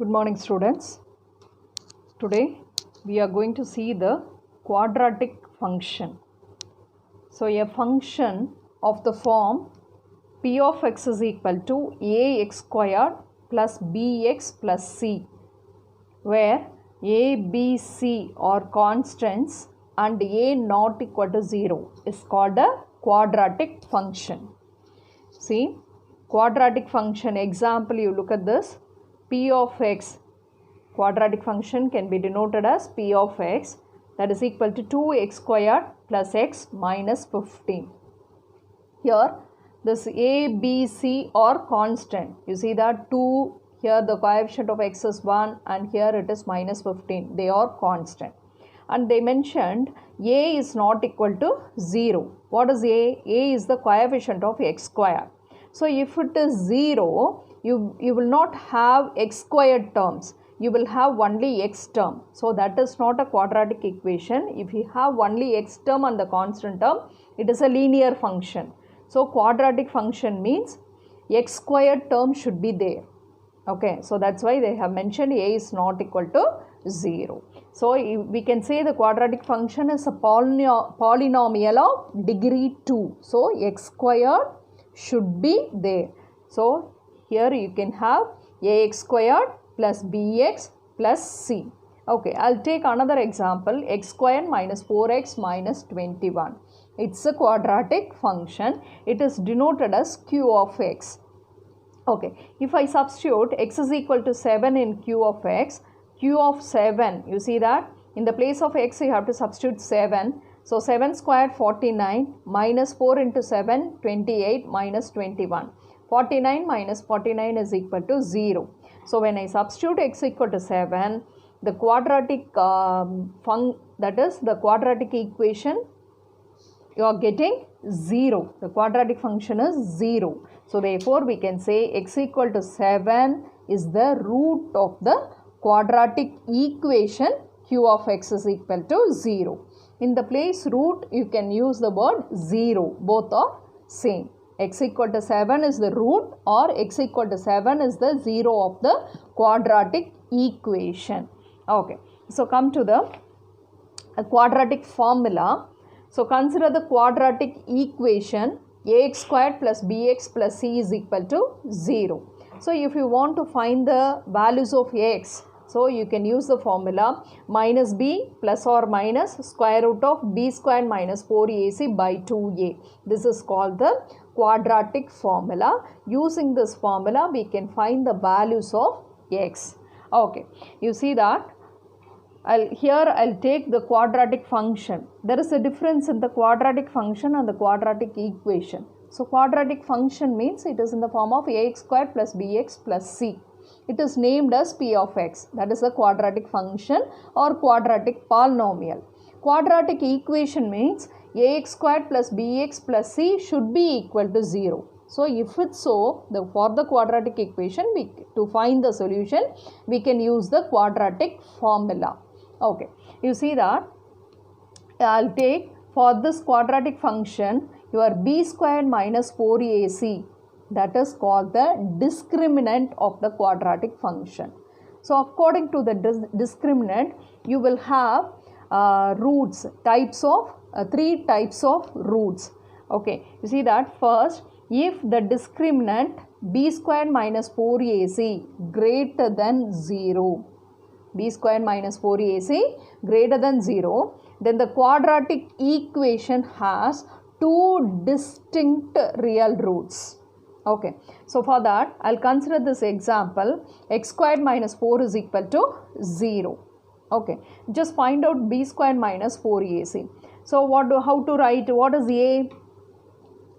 Good morning, students. Today we are going to see the quadratic function. So a function of the form p of x is equal to ax squared plus bx plus c, where a, b, c are constants and a not equal to 0 is called a quadratic function. See, quadratic function example, you look at this. P of x, quadratic function can be denoted as P of x, that is equal to 2x squared plus x minus 15. Here this a, b, c are constant. You see that 2, here the coefficient of x is 1 and here it is minus 15. They are constant. And they mentioned a is not equal to 0. What is a? A is the coefficient of x squared. So if it is 0, you will not have x squared terms. You will have only x term. So that is not a quadratic equation. If you have only x term and the constant term, it is a linear function. So quadratic function means x squared term should be there. Okay, so that's why they have mentioned a is not equal to 0. So we can say the quadratic function is a polynomial of degree 2. So x squared should be there. So here you can have ax squared plus bx plus c. Okay, I'll take another example, x squared minus 4x minus 21. It's a quadratic function. It is denoted as q of x. Okay, if I substitute x is equal to 7 in q of x, q of 7, you see that in the place of x you have to substitute 7. So 7 squared 49 minus 4 into 7 28 minus 21. 49 minus 49 is equal to 0. So when I substitute x equal to 7, the quadratic that is the quadratic equation, you are getting 0. The quadratic function is 0. So therefore we can say x equal to 7 is the root of the quadratic equation q of x is equal to 0. In the place root you can use the word 0. Both are same. X equal to 7 is the root or x equal to 7 is the 0 of the quadratic equation. Okay. So come to the quadratic formula. So consider the quadratic equation ax squared plus bx plus c is equal to 0. So if you want to find the values of x, so you can use the formula minus b plus or minus square root of b squared minus 4ac by 2a. This is called the quadratic formula. Using this formula we can find the values of x. Okay, you see that I'll take the quadratic function. There is a difference in the quadratic function and the quadratic equation. So quadratic function means it is in the form of ax squared plus bx plus c. It is named as p of x. That is a quadratic function or quadratic polynomial. Quadratic equation means ax squared plus bx plus c should be equal to 0. So if it's so, for the quadratic equation, to find the solution, we can use the quadratic formula. Okay, you see that I'll take for this quadratic function your b squared minus 4ac, that is called the discriminant of the quadratic function. So according to the discriminant, you will have roots, three types of roots. Okay, you see that first, if the discriminant b squared minus 4ac greater than 0, b squared minus 4ac greater than 0, then the quadratic equation has two distinct real roots. Okay, so for that I'll consider this example, x squared minus 4 is equal to 0. Okay, just find out b squared minus 4ac. So how to write? What is a?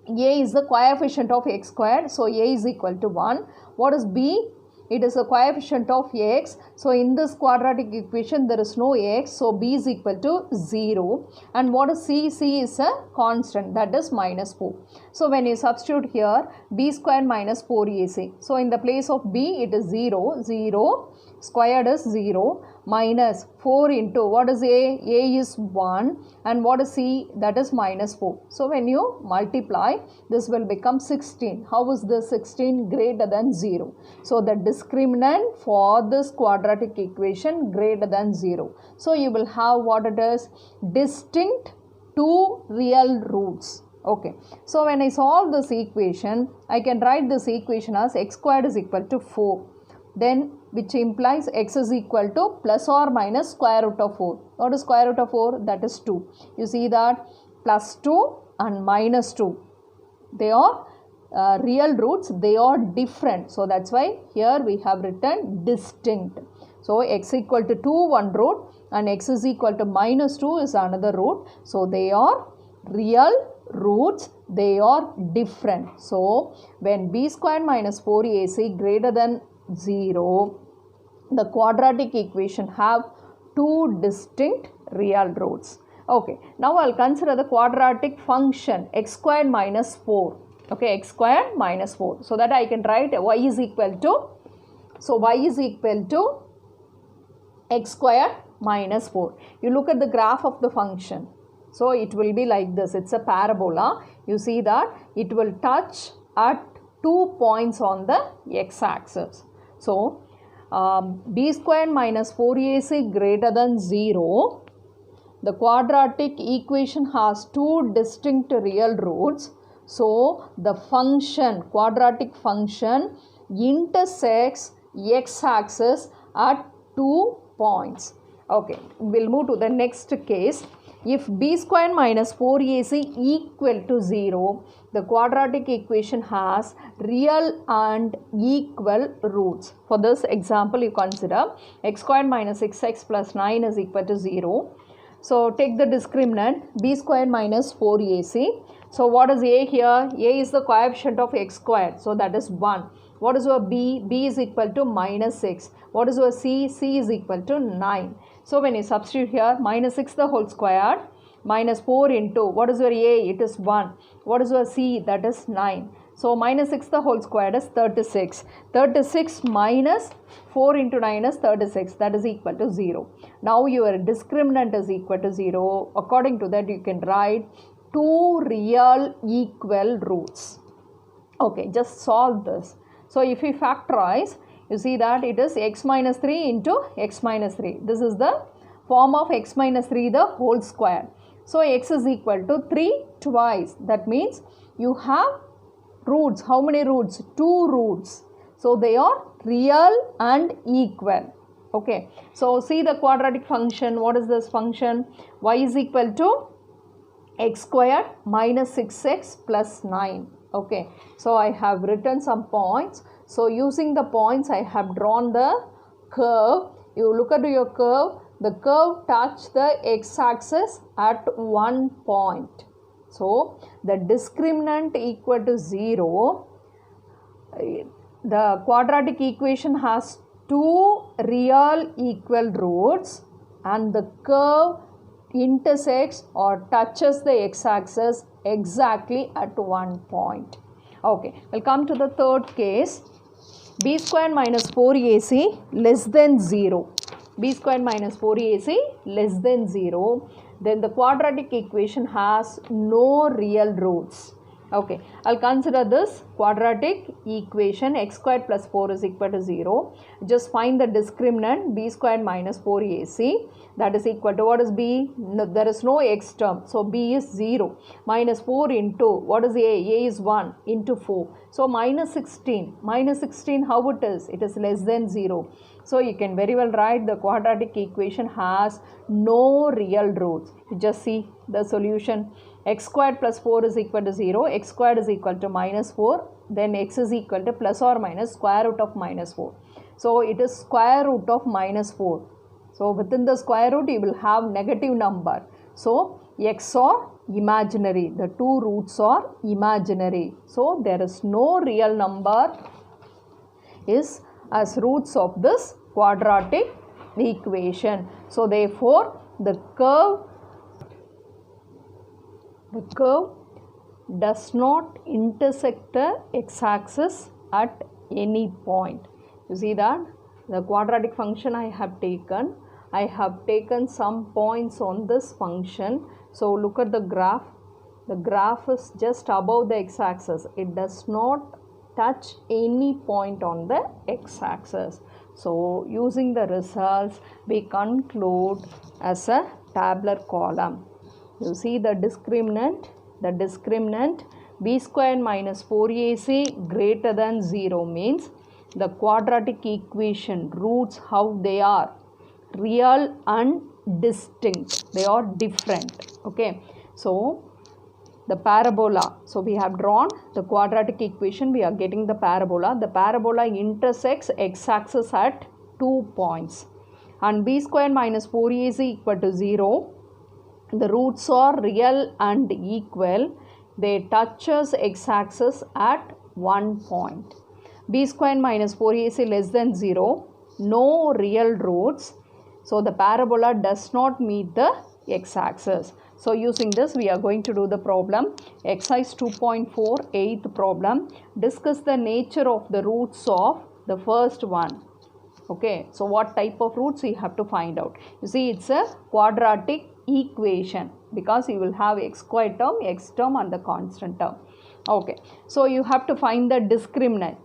A is the coefficient of x squared, so a is equal to 1. What is b? It is a coefficient of x. So in this quadratic equation there is no x, so b is equal to 0. And what is c? C is a constant, that is minus 4. So when you substitute here b squared minus 4ac, so in the place of b it is 0, 0 squared is 0 minus 4 into what is A? A is 1 and what is C? That is minus 4. So when you multiply, this will become 16. How is this 16 greater than 0? So the discriminant for this quadratic equation greater than 0. So you will have what it is? Distinct two real roots. Okay, so when I solve this equation, I can write this equation as x squared is equal to 4. Then which implies x is equal to plus or minus square root of 4. What is square root of 4? That is 2. You see that plus 2 and minus 2. They are real roots. They are different. So that's why here we have written distinct. So x equal to 2 one root and x is equal to minus 2 is another root. So they are real roots, they are different. So when b squared minus 4ac greater than 0, the quadratic equation have two distinct real roots. Okay, now I'll consider the quadratic function x squared minus 4. Okay, x squared minus 4. So that I can write y is equal to, so y is equal to x squared minus 4. You look at the graph of the function. So it will be like this. It's a parabola. You see that it will touch at 2 points on the x-axis. So b squared minus 4ac greater than 0. The quadratic equation has two distinct real roots. So the function, quadratic function intersects x-axis at 2 points. Okay, we'll move to the next case. If b squared minus 4ac equal to 0, the quadratic equation has real and equal roots. For this example, you consider x squared minus 6x plus 9 is equal to 0. So take the discriminant b squared minus 4ac. So what is a here? A is the coefficient of x squared. So that is 1. What is your b? B is equal to minus 6. What is your c? C is equal to 9. So when you substitute here, minus 6 the whole squared, minus 4 into, what is your a? It is 1. What is your c? That is 9. So minus 6 the whole squared is 36. 36 minus 4 into 9 is 36. That is equal to 0. Now your discriminant is equal to 0. According to that, you can write two real equal roots. Okay, just solve this. So if we factorize, you see that it is x minus 3 into x minus 3. This is the form of x minus 3 the whole square. So x is equal to 3 twice. That means you have roots. How many roots? 2 roots. So they are real and equal. Okay. So see the quadratic function. What is this function? Y is equal to x squared minus 6x plus 9. Okay. So I have written some points. So using the points, I have drawn the curve. You look at your curve. The curve touch the x-axis at 1 point. So the discriminant equal to 0. The quadratic equation has two real equal roots and the curve intersects or touches the x-axis exactly at 1 point. Okay, we'll come to the third case. B squared minus 4ac less than 0. B squared minus 4ac less than 0. Then the quadratic equation has no real roots. Okay, I'll consider this quadratic equation x squared plus 4 is equal to 0. Just find the discriminant b squared minus 4ac, that is equal to, what is b? No, there is no x term. So b is 0. Minus 4 into, what is a? A is 1 into 4. So minus 16. Minus 16, how it is? It is less than 0. So you can very well write the quadratic equation has no real roots. You just see the solution. X squared plus 4 is equal to 0. X squared is equal to minus 4. Then x is equal to plus or minus square root of minus 4. So it is square root of minus 4. So within the square root you will have negative number. So x are imaginary. The two roots are imaginary. So there is no real number is as roots of this quadratic equation. So therefore the curve does not intersect the x-axis at any point. You see that the quadratic function I have taken I have taken some points on this function. So look at the graph. The graph is just above the x-axis. It does not touch any point on the x-axis. So using the results, we conclude as a tabular column. You see the discriminant b square minus 4ac greater than 0 means the quadratic equation roots, how they are, real and distinct, they are different. Okay, so the parabola, so we have drawn the quadratic equation, we are getting the parabola. The parabola intersects x-axis at 2 points, and b square minus 4ac equal to 0. The roots are real and equal. They touches x-axis at 1 point. B square minus 4ac less than 0. No real roots. So the parabola does not meet the x-axis. So using this, we are going to do the problem. Exercise 2.4, 8th problem. Discuss the nature of the roots of the first one. Okay, so what type of roots we have to find out. You see, it's a quadratic equation because you will have x square term, x term and the constant term. Okay, so you have to find the discriminant.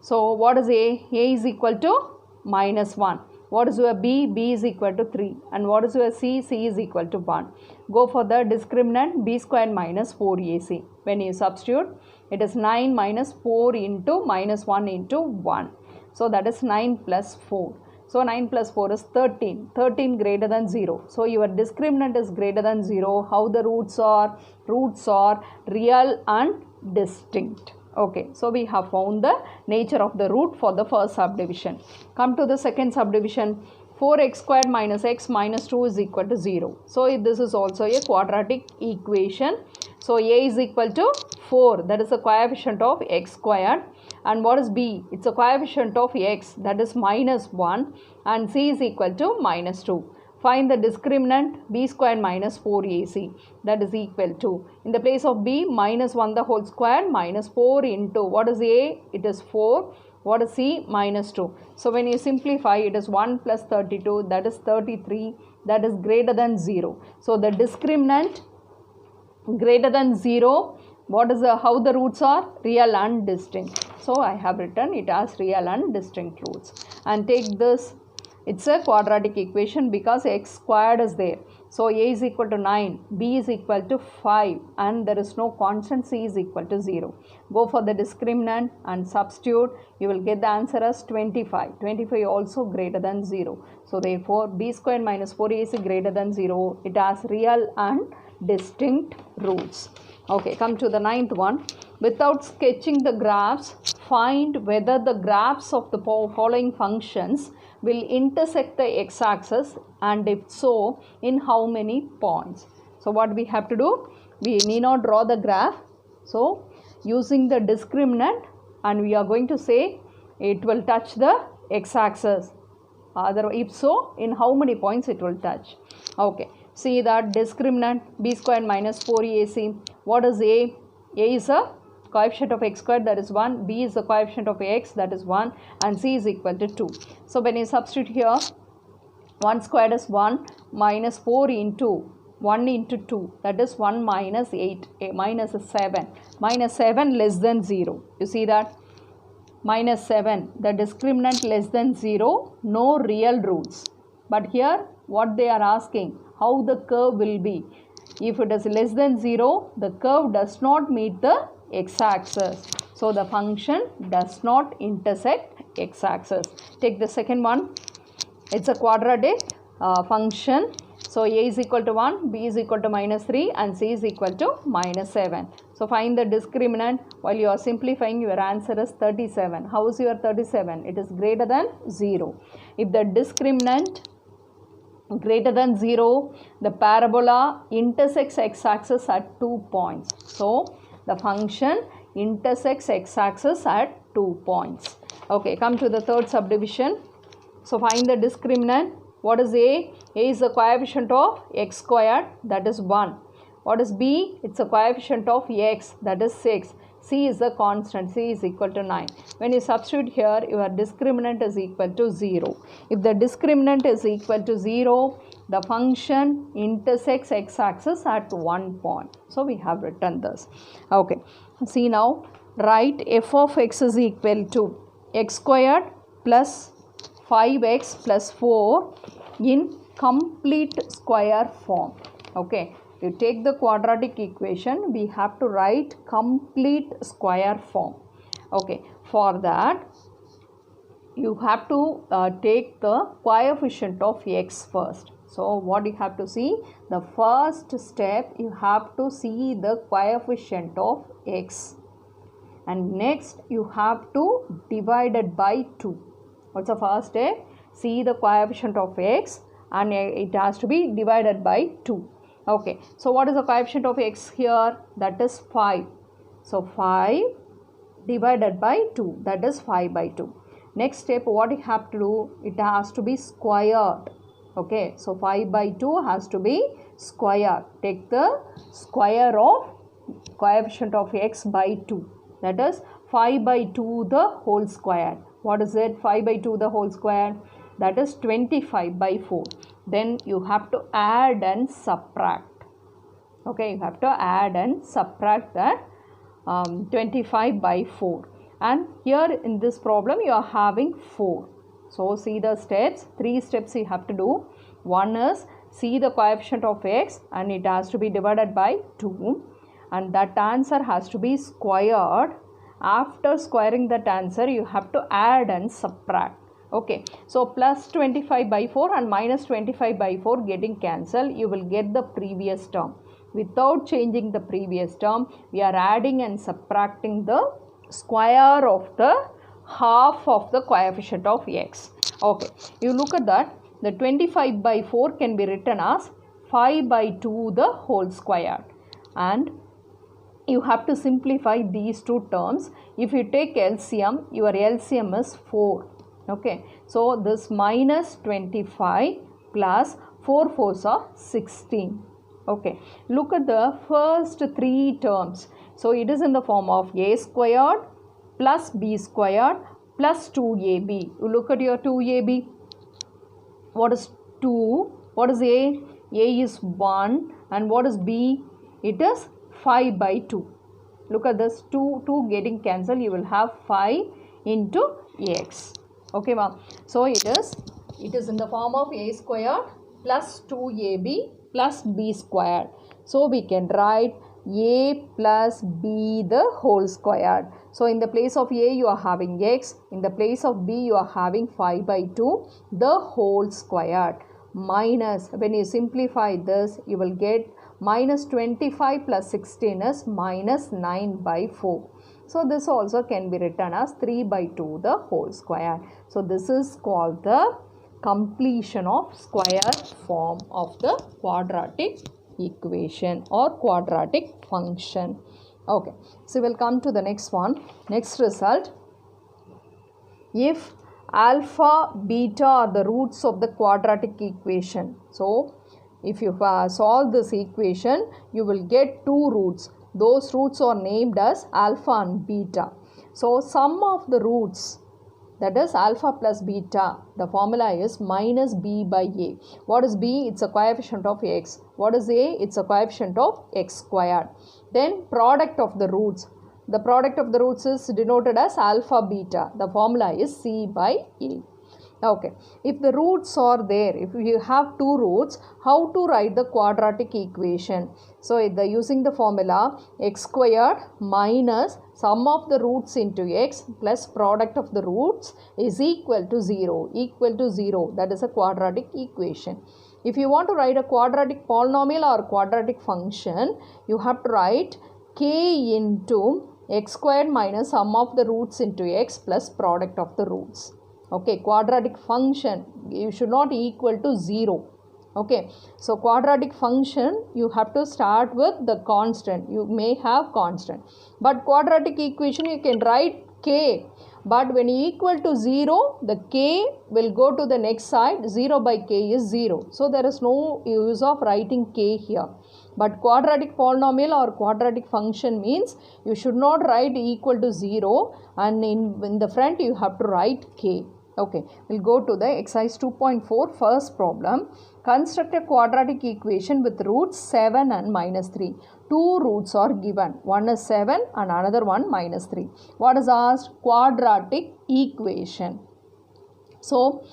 So what is A? A is equal to minus 1. What is your B? B is equal to 3. And what is your C? C is equal to 1. Go for the discriminant b square minus 4ac. When you substitute, it is 9 minus 4 into minus 1 into 1. So that is 9 plus 4. So 9 plus 4 is 13. 13 greater than 0. So your discriminant is greater than 0. How the roots are? Roots are real and distinct. Okay, so we have found the nature of the root for the first subdivision. Come to the second subdivision. 4x squared minus x minus 2 is equal to 0. So this is also a quadratic equation. So a is equal to 4. That is the coefficient of x squared. And what is b? It's a coefficient of x, that is minus 1. And c is equal to minus 2. Find the discriminant b squared minus 4ac, that is equal to, in the place of b, minus 1 the whole square minus 4 into, what is a? It is 4. What is c? Minus 2. So when you simplify, it is 1 plus 32, that is 33, that is greater than 0. So the discriminant greater than 0, what is the, how the roots are? Real and distinct. So I have written it as real and distinct roots. And take this. It's a quadratic equation because x squared is there. So a is equal to 9, b is equal to 5 and there is no constant, c is equal to 0. Go for the discriminant and substitute. You will get the answer as 25. 25 also greater than 0. So therefore b squared minus 4ac greater than 0. It has real and distinct roots. Okay, come to the 9th one. Without sketching the graphs, find whether the graphs of the following functions will intersect the x-axis, and if so, in how many points. So what we have to do? We need not draw the graph. So using the discriminant, and we are going to say it will touch the x-axis. If so, in how many points it will touch. Okay, see that discriminant b squared minus 4ac. What is a? A is a coefficient of x squared, that is 1, b is the coefficient of x, that is 1, and c is equal to 2. So when you substitute here, 1 squared is 1 minus 4 into 1 into 2, that is 1 minus 8, minus 7, minus 7 less than 0. You see that? Minus 7, the discriminant less than 0, no real roots. But here what they are asking, how the curve will be. If it is less than 0, the curve does not meet the x-axis. So the function does not intersect x-axis. Take the second one. It's a quadratic function. So a is equal to 1, b is equal to minus 3 and c is equal to minus 7. So find the discriminant. While you are simplifying, your answer is 37. How is your 37? It is greater than 0. If the discriminant greater than 0, the parabola intersects x-axis at 2 points. So the function intersects x-axis at 2 points. Okay, come to the third subdivision. So find the discriminant. What is a? A is the coefficient of x squared, that is 1. What is b? It's a coefficient of x, that is 6. C is the constant, C is equal to 9. When you substitute here, your discriminant is equal to 0. If the discriminant is equal to 0, the function intersects x-axis at one point. So we have written this. Okay. See now, write f of x is equal to x squared plus 5x plus 4 in complete square form. Okay. You take the quadratic equation, we have to write complete square form. Okay. For that, you have to take the coefficient of x first. So what you have to see, the first step you have to see the coefficient of x, and next you have to divide it by 2. What's the first step? See the coefficient of x and it has to be divided by 2. Okay, so what is the coefficient of x here? That is 5. So 5 divided by 2, that is 5 by 2. Next step, what you have to do, it has to be squared. Okay, so 5 by 2 has to be squared. Take the square of coefficient of x by 2. That is 5 by 2 the whole square. What is it? 5 by 2 the whole square. That is 25 by 4. Then you have to add and subtract. Okay, you have to add and subtract that 25 by 4. And here in this problem you are having 4. So see the steps, 3 steps you have to do. One is see the coefficient of x and it has to be divided by 2. And that answer has to be squared. After squaring that answer, you have to add and subtract. Okay, so plus 25 by 4 and minus 25 by 4 getting cancelled, you will get the previous term. Without changing the previous term, we are adding and subtracting the square of the half of the coefficient of x. Okay, you look at that, the 25 by 4 can be written as 5 by 2 the whole square. And you have to simplify these two terms. If you take LCM, your LCM is 4. Okay, so this minus 25 plus 4 4s are 16. Okay, look at the first 3 terms. So it is in the form of a squared plus b squared plus 2ab. You look at your 2ab. What is 2? What is a? A is 1. And what is b? It is 5 by 2. Look at this, 2 getting cancelled. You will have 5 into x. Okay, ma'am. So it is in the form of a squared plus 2ab plus b squared. So we can write a plus b the whole squared. So in the place of a you are having x, in the place of b you are having 5 by 2 the whole squared, minus, when you simplify this you will get minus 25 plus 16 is minus 9 by 4. So this also can be written as 3 by 2 the whole square. So this is called the completion of square form of the quadratic equation or quadratic function. Okay, so we'll come to the next one. Next result, if alpha, beta are the roots of the quadratic equation. So if you solve this equation, you will get 2 roots. Those roots are named as alpha and beta. So sum of the roots, that is alpha plus beta, the formula is minus b by a. What is b? It's a coefficient of x. What is a? It's a coefficient of x squared. Then product of the roots. The product of the roots is denoted as alpha beta. The formula is c by a. Okay, if the roots are there, if you have 2 roots, how to write the quadratic equation? So using the formula x squared minus sum of the roots into x plus product of the roots is equal to 0. Equal to 0. That is a quadratic equation. If you want to write a quadratic polynomial or quadratic function, you have to write k into x squared minus sum of the roots into x plus product of the roots. Okay, quadratic function, you should not equal to 0. Okay, so quadratic function, you have to start with the constant. You may have constant. But quadratic equation, you can write k. But when equal to 0, the k will go to the next side. 0 by k is 0. So there is no use of writing k here. But quadratic polynomial or quadratic function means you should not write equal to 0, and in the front you have to write k. Okay, we'll go to the exercise 2.4 first problem. Construct a quadratic equation with roots 7 and minus 3. Two roots are given. One is 7 and another one minus 3. What is asked? Quadratic equation. So,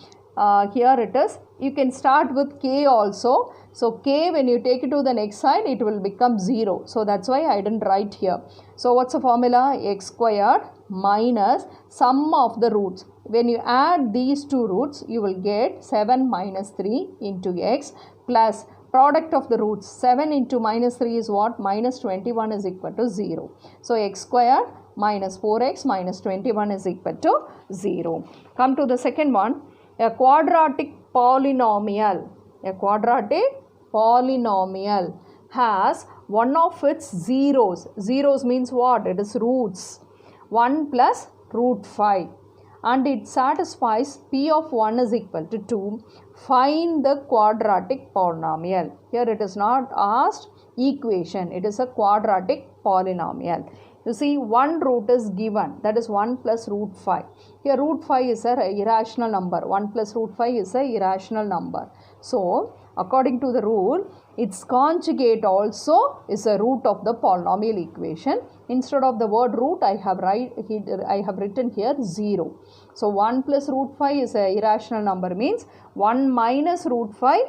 here it is. You can start with k also. So, k, when you take it to the next side, it will become 0. So, that's why I didn't write here. So, what's the formula? X squared minus sum of the roots. When you add these two roots, you will get 7 minus 3 into x plus product of the roots. 7 into minus 3 is what? Minus 21 is equal to 0. So, x squared minus 4x minus 21 is equal to 0. Come to the second one. A quadratic polynomial. A quadratic polynomial has one of its zeros. Zeros means what? It is roots. 1 plus root 5. And it satisfies p of 1 is equal to 2. Find the quadratic polynomial. Here it is not asked equation. It is a quadratic polynomial. You see, one root is given, that is 1 plus root 5. Here root 5 is an irrational number. 1 plus root 5 is an irrational number. So, according to the rule, its conjugate also is a root of the polynomial equation. Instead of the word root, I have written here 0. So, 1 plus root 5 is an irrational number, means 1 minus root 5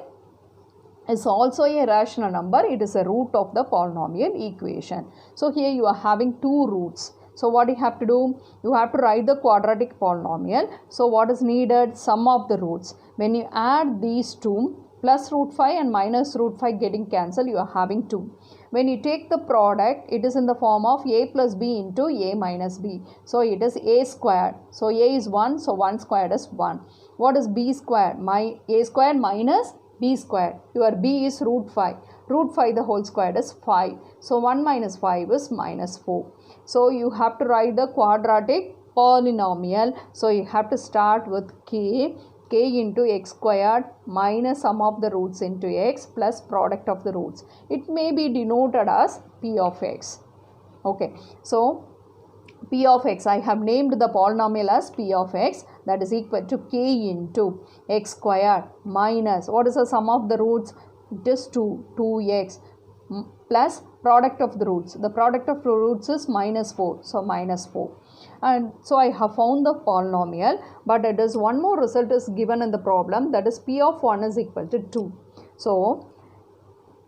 is also a rational number. It is a root of the polynomial equation. So, here you are having two roots. So, what you have to do? You have to write the quadratic polynomial. So, what is needed? Sum of the roots. When you add these two, plus root 5 and minus root 5 getting cancelled, you are having 2. When you take the product, it is in the form of a plus b into a minus b. So, it is a squared. So, a is 1. So, 1 squared is 1. What is b squared? A squared minus b squared. Your b is root 5. Root 5 the whole squared is 5. So, 1 minus 5 is minus 4. So, you have to write the quadratic polynomial. So, you have to start with k into x squared minus sum of the roots into x plus product of the roots. It may be denoted as p of x. Okay. So, p of x, I have named the polynomial as p of x, that is equal to k into x squared minus, what is the sum of the roots? It is 2x plus product of the roots. The product of the roots is minus 4. So, minus 4. And so, I have found the polynomial, but it is one more result is given in the problem, that is p of 1 is equal to 2. So,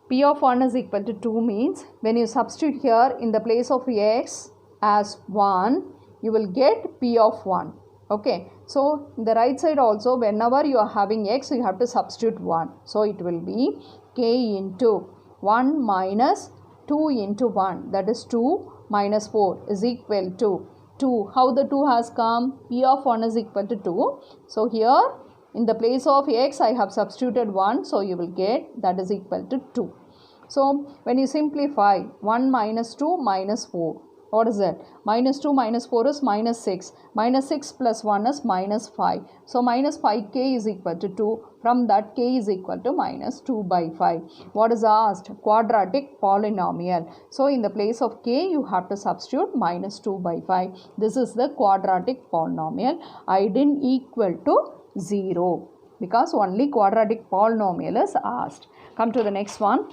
p of 1 is equal to 2 means when you substitute here in the place of x as 1, you will get p of 1. Okay. So, in the right side also, whenever you are having x, you have to substitute 1. So, it will be k into 1 minus 2 into 1, that is 2 minus 4 is equal to 2. How the 2 has come? P of 1 is equal to 2. So, here in the place of x, I have substituted 1. So, you will get that is equal to 2. So, when you simplify 1 minus 2 minus 4. What is that? Minus 2 minus 4 is minus 6. Minus 6 plus 1 is minus 5. So, minus 5k is equal to 2. From that, k is equal to minus 2 by 5. What is asked? Quadratic polynomial. So, in the place of k, you have to substitute minus 2 by 5. This is the quadratic polynomial. I didn't equal to 0 because only quadratic polynomial is asked. Come to the next one.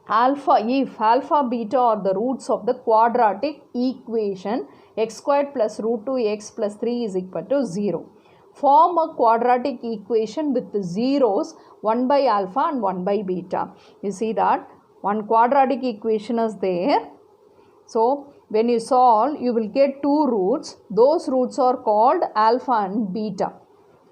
If alpha, beta are the roots of the quadratic equation, x squared plus root 2x plus 3 is equal to 0. Form a quadratic equation with the zeros 1 by alpha and 1 by beta. You see that one quadratic equation is there. So, when you solve, you will get two roots. Those roots are called alpha and beta.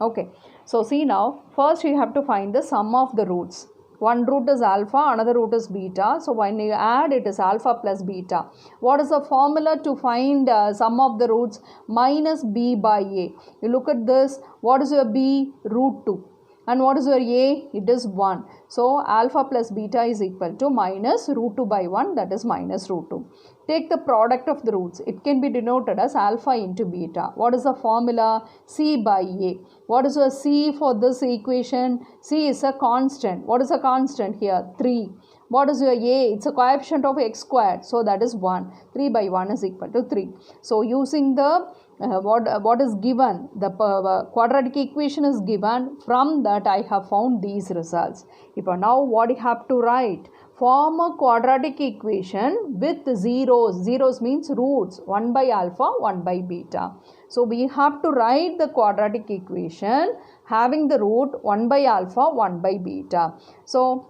Okay. So, see now, first you have to find the sum of the roots. One root is alpha, another root is beta. So, when you add, it is alpha plus beta. What is the formula to find sum of the roots? Minus b by a. You look at this. What is your b? Root 2. And what is your a? It is 1. So, alpha plus beta is equal to minus root 2 by 1, that is minus root 2. Take the product of the roots. It can be denoted as alpha into beta. What is the formula? C by a. What is your c for this equation? C is a constant. What is a constant here? 3. What is your a? It's a coefficient of x squared, so that is 1. 3 by 1 is equal to 3. So using the what is given, the quadratic equation is given, from that I have found these results. Now what you have to write? Form a quadratic equation with zeros. Zeros means roots, 1 by alpha, 1 by beta. So we have to write the quadratic equation having the root 1 by alpha, 1 by beta. So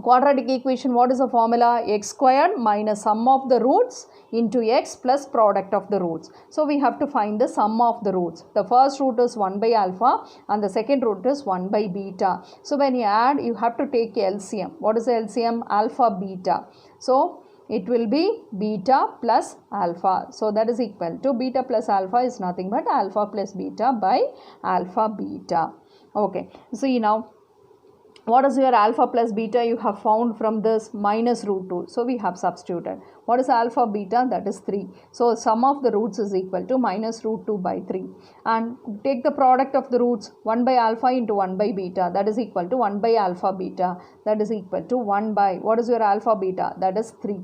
quadratic equation, what is the formula? X squared minus sum of the roots into x plus product of the roots. So we have to find the sum of the roots. The first root is 1 by alpha and the second root is 1 by beta. So when you add, you have to take LCM. What is the LCM? Alpha beta. So it will be beta plus alpha. So that is equal to beta plus alpha is nothing but alpha plus beta by alpha beta. Okay. See now, what is your alpha plus beta? You have found from this minus root 2. So we have substituted. What is alpha beta? That is 3. So sum of the roots is equal to minus root 2 by 3. And take the product of the roots, 1 by alpha into 1 by beta. That is equal to 1 by alpha beta. That is equal to 1 by, what is your alpha beta? That is 3.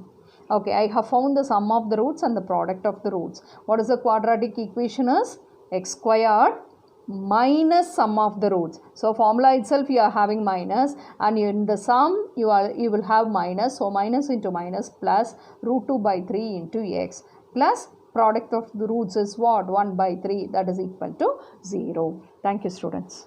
Okay, I have found the sum of the roots and the product of the roots. What is the quadratic equation is? X squared minus sum of the roots. So formula itself you are having minus, and in the sum you will have minus. So minus into minus plus root 2 by 3 into x plus product of the roots is what? 1 by 3. That is equal to 0. Thank you, students.